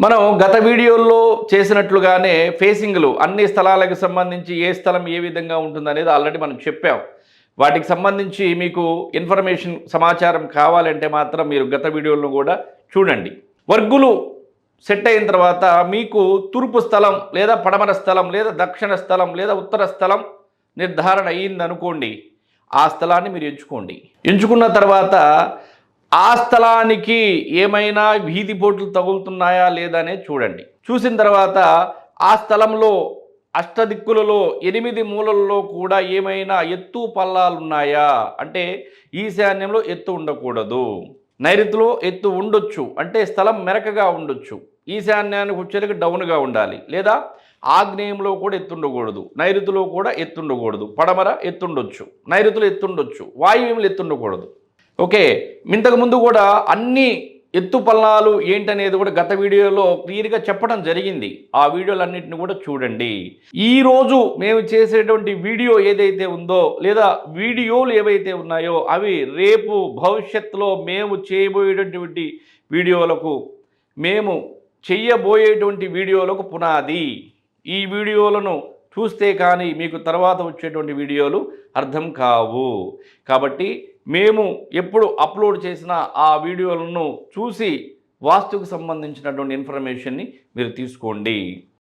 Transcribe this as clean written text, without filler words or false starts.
మనం గత వీడియోల్లో చేసినట్లుగానే ఫేసింగ్లు అన్ని స్థలాలకు సంబంధించి ఏ స్థలం ఏ విధంగా ఉంటుందనేది ఆల్రెడీ మనం చెప్పాం. వాటికి సంబంధించి మీకు ఇన్ఫర్మేషన్ సమాచారం కావాలంటే మాత్రం మీరు గత వీడియోలను కూడా చూడండి. వర్గులు సెట్ అయిన తర్వాత మీకు తూర్పు స్థలం లేదా పడమర స్థలం లేదా దక్షిణ స్థలం లేదా ఉత్తర స్థలం నిర్ధారణ అయ్యిందనుకోండి. ఆ స్థలాన్ని మీరు ఎంచుకోండి. ఎంచుకున్న తర్వాత ఆ స్థలానికి ఏమైనా వీధి పోట్లు తగులుతున్నాయా లేదా అనేది చూడండి. చూసిన తర్వాత ఆ స్థలంలో అష్టదిక్కులలో 8 మూలల్లో కూడా ఏమైనా ఎత్తు పల్లాలున్నాయా అంటే ఈశాన్యంలో ఎత్తు ఉండకూడదు, నైరుతిలో ఎత్తు ఉండొచ్చు అంటే స్థలం మెరకగా ఉండొచ్చు, ఈశాన్యానికి వచ్చేసరికి డౌన్గా ఉండాలి, లేదా ఆగ్నేయంలో కూడా ఎత్తుండకూడదు, నైరుతిలో కూడా ఎత్తుండకూడదు, పడమర ఎత్తుండొచ్చు, నైరుతిలో ఎత్తుండొచ్చు, వాయువ్యంలో ఎత్తుండకూడదు. ఓకే, ఇంతకుముందు కూడా అన్ని ఎత్తు పల్లాలు ఏంటనేది కూడా గత వీడియోలో క్లియర్గా చెప్పడం జరిగింది. ఆ వీడియోలన్నింటిని కూడా చూడండి. ఈరోజు మేము చేసేటువంటి వీడియో ఏదైతే ఉందో లేదా వీడియోలు ఏవైతే ఉన్నాయో అవి రేపు భవిష్యత్తులో మేము చేయబోయేటటువంటి వీడియోలకు మేము చెయ్యబోయేటువంటి వీడియోలకు పునాది. ఈ వీడియోలను చూస్తే కానీ మీకు తర్వాత వచ్చేటువంటి వీడియోలు అర్థం కావు. కాబట్టి మేము ఎప్పుడు అప్లోడ్ చేసిన ఆ వీడియోలను చూసి వాస్తుకు సంబంధించినటువంటి ఇన్ఫర్మేషన్ని మీరు తీసుకోండి.